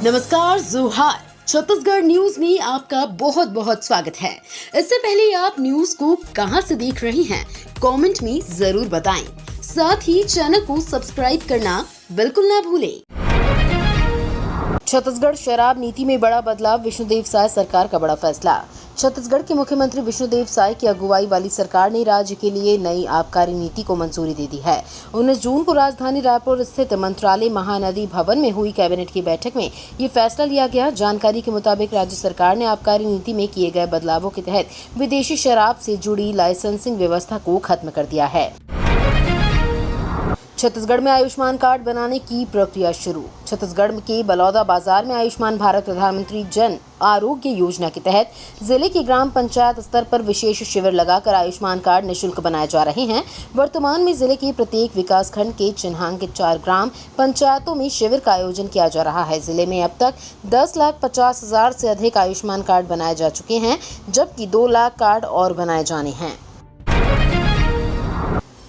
नमस्कार, जोहार। छत्तीसगढ़ न्यूज में आपका बहुत बहुत स्वागत है। इससे पहले आप न्यूज को कहां से देख रहे हैं, कमेंट में जरूर बताएं। साथ ही चैनल को सब्सक्राइब करना बिल्कुल ना भूलें। छत्तीसगढ़ शराब नीति में बड़ा बदलाव, विष्णुदेव साय सरकार का बड़ा फैसला। छत्तीसगढ़ के मुख्यमंत्री विष्णुदेव साय की अगुवाई वाली सरकार ने राज्य के लिए नई आबकारी नीति को मंजूरी दे दी है। 19 जून को राजधानी रायपुर स्थित मंत्रालय महानदी भवन में हुई कैबिनेट की बैठक में ये फैसला लिया गया। जानकारी के मुताबिक राज्य सरकार ने आबकारी नीति में किए गए बदलावों के तहत विदेशी शराब से जुड़ी लाइसेंसिंग व्यवस्था को खत्म कर दिया है। छत्तीसगढ़ में आयुष्मान कार्ड बनाने की प्रक्रिया शुरू। छत्तीसगढ़ के बलौदा बाजार में आयुष्मान भारत प्रधानमंत्री जन आरोग्य योजना के तहत जिले की ग्राम पंचायत स्तर पर विशेष शिविर लगाकर आयुष्मान कार्ड निःशुल्क बनाए जा रहे हैं। वर्तमान में जिले के प्रत्येक विकास खंड के चिन्हांकित 4 ग्राम पंचायतों में शिविर का आयोजन किया जा रहा है। जिले में अब तक 10,50,000 से अधिक आयुष्मान कार्ड बनाए जा चुके हैं, जबकि 2 लाख कार्ड और बनाए जाने हैं।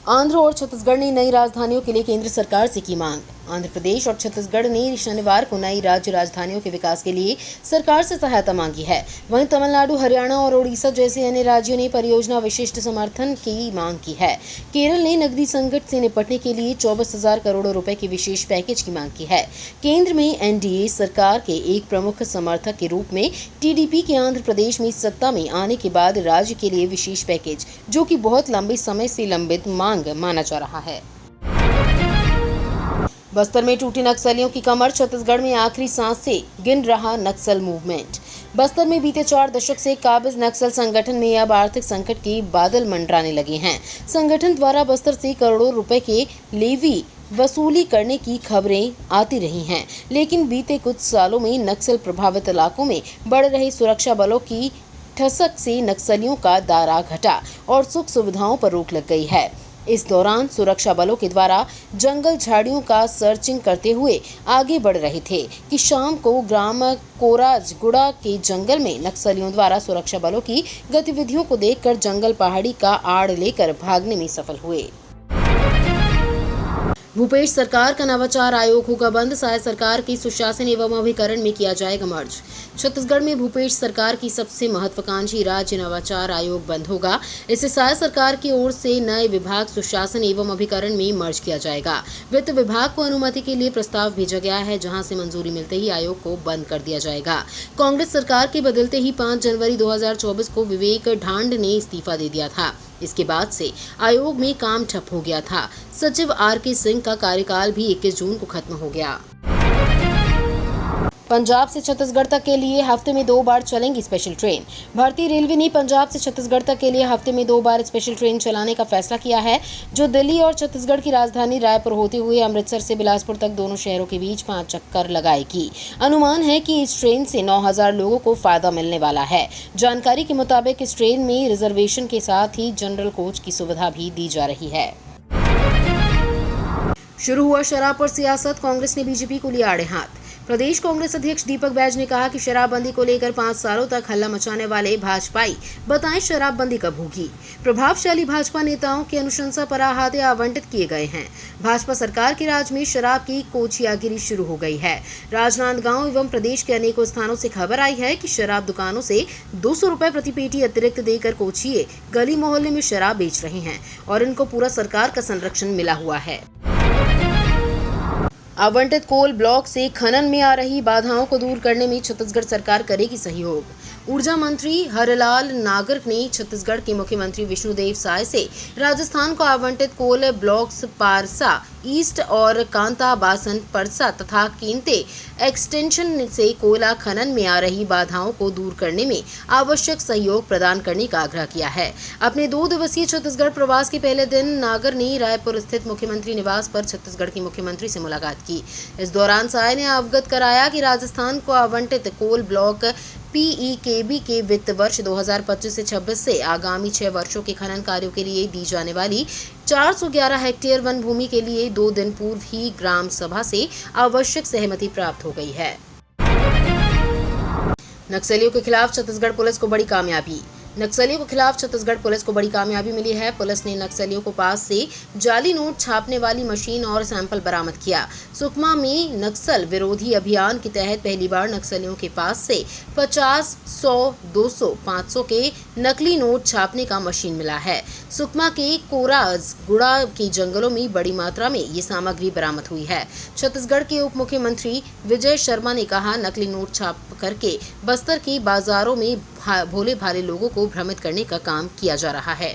आंध्र और छत्तीसगढ़ ने नई राजधानियों के लिए केंद्र सरकार से की मांग। आंध्र प्रदेश और छत्तीसगढ़ ने शनिवार को नई राज्य राजधानियों के विकास के लिए सरकार से सहायता मांगी है। वहीं तमिलनाडु, हरियाणा और ओडिशा जैसे अन्य राज्यों ने परियोजना विशिष्ट समर्थन की मांग की है। केरल ने नकदी संकट से निपटने के लिए 24,000 करोड़ रुपए के विशेष पैकेज की मांग की है। केंद्र में एनडीए सरकार के एक प्रमुख समर्थक के रूप में टीडीपी के आंध्र प्रदेश में सत्ता में आने के बाद राज्य के लिए विशेष पैकेज, जो कि बहुत लंबे समय से लंबित मांग माना जा रहा है। बस्तर में टूटी नक्सलियों की कमर, छत्तीसगढ़ में आखिरी सांस से गिन रहा नक्सल मूवमेंट। बस्तर में बीते 4 दशक से काबिज नक्सल संगठन में अब आर्थिक संकट के बादल मंडराने लगे हैं। संगठन द्वारा बस्तर से करोड़ों रुपए के लेवी वसूली करने की खबरें आती रही हैं, लेकिन बीते कुछ सालों में नक्सल प्रभावित इलाकों में बढ़ रहे सुरक्षा बलों की ठसक से नक्सलियों का दायरा घटा और सुख सुविधाओं पर रोक लग गई है। इस दौरान सुरक्षा बलों के द्वारा जंगल झाड़ियों का सर्चिंग करते हुए आगे बढ़ रहे थे कि शाम को ग्राम कोराजगुड़ा के जंगल में नक्सलियों द्वारा सुरक्षा बलों की गतिविधियों को देखकर जंगल पहाड़ी का आड़ लेकर भागने में सफल हुए। भूपेश सरकार का नवाचार आयोग होगा बंद, साय सरकार की सुशासन एवं अभिकरण में किया जाएगा मर्ज। छत्तीसगढ़ में भूपेश सरकार की सबसे महत्वाकांक्षी राज्य नवाचार आयोग बंद होगा। इसे साय सरकार की ओर से नए विभाग सुशासन एवं अभिकरण में मर्ज किया जाएगा। वित्त विभाग को अनुमति के लिए प्रस्ताव भेजा गया है, जहां से मंजूरी मिलते ही आयोग को बंद कर दिया जाएगा। कांग्रेस सरकार के बदलते ही 5 जनवरी 2024 को विवेक ढांड ने इस्तीफा दे दिया था। इसके बाद से आयोग में काम ठप हो गया था। सचिव आर.के. सिंह का कार्यकाल भी 21 जून को खत्म हो गया। पंजाब से छत्तीसगढ़ तक के लिए हफ्ते में 2 बार चलेंगी स्पेशल ट्रेन। भारतीय रेलवे ने पंजाब से छत्तीसगढ़ तक के लिए हफ्ते में 2 बार स्पेशल ट्रेन चलाने का फैसला किया है, जो दिल्ली और छत्तीसगढ़ की राजधानी रायपुर होते हुए अमृतसर से बिलासपुर तक दोनों शहरों के बीच 5 चक्कर लगाएगी। अनुमान है कि इस ट्रेन से 9,000 लोगों को फायदा मिलने वाला है। जानकारी के मुताबिक इस ट्रेन में रिजर्वेशन के साथ ही जनरल कोच की सुविधा भी दी जा रही है। शुरू हुआ शराब पर सियासत, कांग्रेस ने बीजेपी को लिया आड़े हाथ। प्रदेश कांग्रेस अध्यक्ष दीपक बैज ने कहा कि शराबबंदी को लेकर 5 सालों तक हल्ला मचाने वाले भाजपाई बताएं शराबबंदी कब होगी। प्रभावशाली भाजपा नेताओं की अनुशंसा पर अहाते आवंटित किए गए हैं। भाजपा सरकार के राज में शराब की कोचियागिरी शुरू हो गई है। राजनांदगांव एवं प्रदेश के अनेकों स्थानों से खबर आई है कि शराब दुकानों से 200 रुपए प्रति पेटी अतिरिक्त देकर कोचिए गली मोहल्ले में शराब बेच रहे हैं और इनको पूरा सरकार का संरक्षण मिला हुआ है। आवंटित कोल ब्लॉक से खनन में आ रही बाधाओं को दूर करने में छत्तीसगढ़ सरकार करेगी सहयोग। ऊर्जा मंत्री हरलाल नागर ने छत्तीसगढ़ के मुख्यमंत्री विष्णुदेव साय से राजस्थान को आवंटित कोल ब्लॉक्स पारसा ईस्ट और कांता बासन परसा तथा केंते एक्सटेंशन से कोयला खनन में आ रही बाधाओं को दूर करने में आवश्यक सहयोग प्रदान करने का आग्रह किया है। अपने 2 दिवसीय छत्तीसगढ़ प्रवास के पहले दिन नागर ने रायपुर स्थित मुख्यमंत्री निवास पर छत्तीसगढ़ के मुख्यमंत्री से मुलाकात की। इस दौरान साय ने अवगत कराया कि राजस्थान को आवंटित कोल ब्लॉक पीईकेबी के वित्त वर्ष 2025 से 26 से आगामी 6 वर्षों के खनन कार्यों के लिए दी जाने वाली 411 हेक्टेयर वन भूमि के लिए 2 दिन पूर्व ही ग्राम सभा से आवश्यक सहमति प्राप्त हो गई है। नक्सलियों के खिलाफ छत्तीसगढ़ पुलिस को बड़ी कामयाबी। नक्सलियों के खिलाफ छत्तीसगढ़ पुलिस को बड़ी कामयाबी मिली है। पुलिस ने नक्सलियों को पास से जाली नोट छापने वाली मशीन और सैंपल बरामद किया। सुकमा में नक्सल विरोधी अभियान के तहत पहली बार नक्सलियों के पास से 50, 100, 200, 500 के नकली नोट छापने का मशीन मिला है। सुकमा के कोराज गुड़ा के जंगलों में बड़ी मात्रा में ये सामग्री बरामद हुई है। छत्तीसगढ़ के उप मुख्यमंत्री विजय शर्मा ने कहा, नकली नोट छाप करके बस्तर के बाजारों में भोले भाले लोगों को भ्रमित करने का काम किया जा रहा है।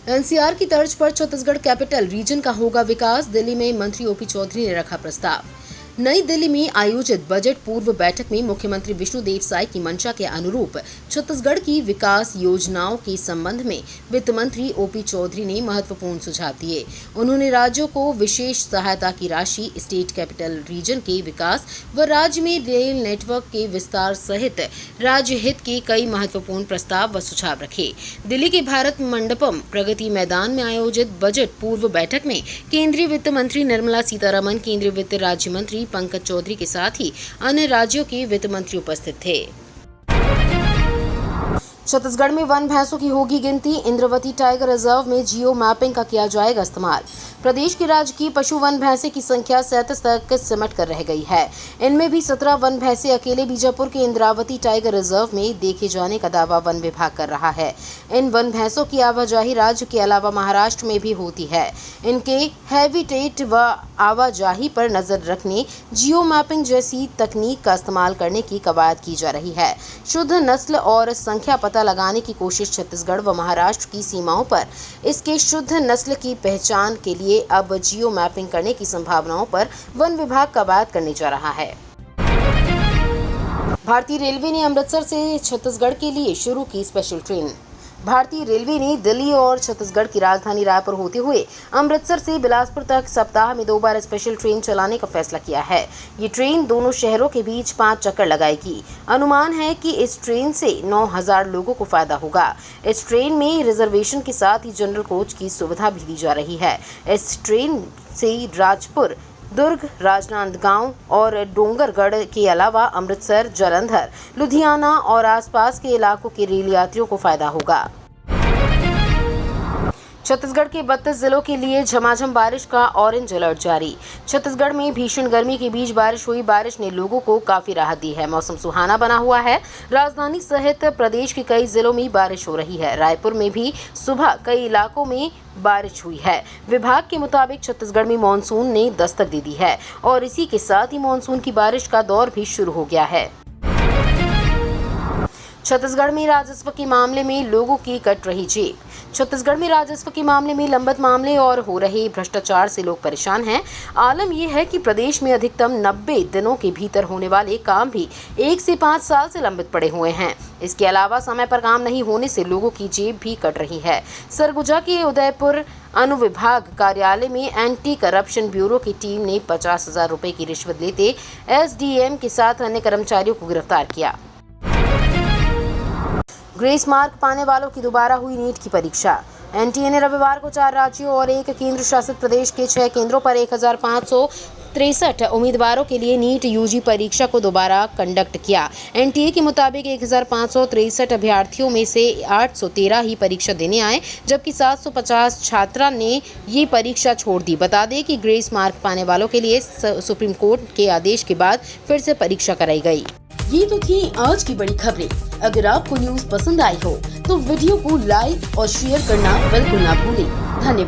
एनसीआर की तर्ज पर छत्तीसगढ़ कैपिटल रीजन का होगा विकास। दिल्ली में मंत्री ओपी चौधरी ने रखा प्रस्ताव। नई दिल्ली में आयोजित बजट पूर्व बैठक में मुख्यमंत्री विष्णुदेव साय की मंशा के अनुरूप छत्तीसगढ़ की विकास योजनाओं के संबंध में वित्त मंत्री ओपी चौधरी ने महत्वपूर्ण सुझाव दिए। उन्होंने राज्यों को विशेष सहायता की राशि, स्टेट कैपिटल रीजन के विकास व राज्य में रेल नेटवर्क के विस्तार सहित राज्य हित के कई महत्वपूर्ण प्रस्ताव व सुझाव रखे। दिल्ली के भारत मंडपम प्रगति मैदान में आयोजित बजट पूर्व बैठक में केंद्रीय वित्त मंत्री निर्मला सीतारमण, केंद्रीय वित्त राज्य मंत्री पंकज चौधरी के साथ ही अन्य राज्यों के वित्त मंत्री उपस्थित थे। छत्तीसगढ़ में वन भैंसों की होगी गिनती। इंद्रवती टाइगर रिजर्व में जियो मैपिंग का किया जाएगा इस्तेमाल। प्रदेश की राजकीय पशु वन भैंसे की संख्या 37 तक सिमट कर रह गई है। इनमें भी 17 वन भैंसे अकेले बीजापुर के इंद्रावती टाइगर रिजर्व में देखे जाने का दावा वन विभाग कर रहा है। इन वन भैंसों की आवाजाही राज्य के अलावा महाराष्ट्र में भी होती है। इनके हैबिटेट व आवाजाही पर नजर रखने जियो मैपिंग जैसी तकनीक का इस्तेमाल करने की कवायद की जा रही है। शुद्ध नस्ल और संख्या पता लगाने की कोशिश छत्तीसगढ़ व महाराष्ट्र की सीमाओं पर इसके शुद्ध नस्ल की पहचान के लिए अब जियो मैपिंग करने की संभावनाओं पर वन विभाग कवायद करने जा रहा है। भारतीय रेलवे ने अमृतसर से छत्तीसगढ़ के लिए शुरू की स्पेशल ट्रेन। भारतीय रेलवे ने दिल्ली और छत्तीसगढ़ की राजधानी रायपुर होते हुए अमृतसर से बिलासपुर तक सप्ताह में 2 बार स्पेशल ट्रेन चलाने का फैसला किया है। ये ट्रेन दोनों शहरों के बीच 5 चक्कर लगाएगी। अनुमान है कि इस ट्रेन से 9000 लोगों को फायदा होगा। इस ट्रेन में रिजर्वेशन के साथ ही जनरल कोच की सुविधा भी दी जा रही है। इस ट्रेन से राजपुर, दुर्ग, राजनांदगांव और डोंगरगढ़ के अलावा अमृतसर, जालंधर, लुधियाना और आसपास के इलाकों के रेल यात्रियों को फायदा होगा। छत्तीसगढ़ के 32 जिलों के लिए झमाझम बारिश का ऑरेंज अलर्ट जारी। छत्तीसगढ़ में भीषण गर्मी के बीच बारिश हुई। बारिश ने लोगों को काफी राहत दी है। मौसम सुहाना बना हुआ है। राजधानी सहित प्रदेश के कई जिलों में बारिश हो रही है। रायपुर में भी सुबह कई इलाकों में बारिश हुई है। विभाग के मुताबिक छत्तीसगढ़ में मानसून ने दस्तक दे दी है और इसी के साथ ही मानसून की बारिश का दौर भी शुरू हो गया है। छत्तीसगढ़ में राजस्व के मामले में लोगों की कट रही जेब। छत्तीसगढ़ में राजस्व के मामले में लंबित मामले और हो रहे भ्रष्टाचार से लोग परेशान हैं। आलम यह है कि प्रदेश में अधिकतम 90 दिनों के भीतर होने वाले काम भी 1 से 5 साल से लंबित पड़े हुए हैं। इसके अलावा समय पर काम नहीं होने से लोगों की जेब भी कट रही है। सरगुजा के उदयपुर अनुविभाग कार्यालय में एंटी करप्शन ब्यूरो की टीम ने 50,000 रुपए की रिश्वत लेते एसडीएम के साथ अन्य कर्मचारियों को गिरफ्तार किया। ग्रेस मार्क पाने वालों की दोबारा हुई नीट की परीक्षा। एनटीए ने रविवार को 4 राज्यों और 1 केंद्र शासित प्रदेश के 6 केंद्रों पर 1563 उम्मीदवारों के लिए नीट यूजी परीक्षा को दोबारा कंडक्ट किया। एनटीए के मुताबिक 1563 अभ्यर्थियों में से 813 ही परीक्षा देने आए, जबकि 750 छात्रा ने ये परीक्षा छोड़ दी। बता दें कि ग्रेस मार्क पाने वालों के लिए सुप्रीम कोर्ट के आदेश के बाद फिर से परीक्षा कराई गई। ये तो थी आज की बड़ी खबरें। अगर आपको न्यूज़ पसंद आई हो तो वीडियो को लाइक और शेयर करना बिल्कुल ना भूलें। धन्यवाद।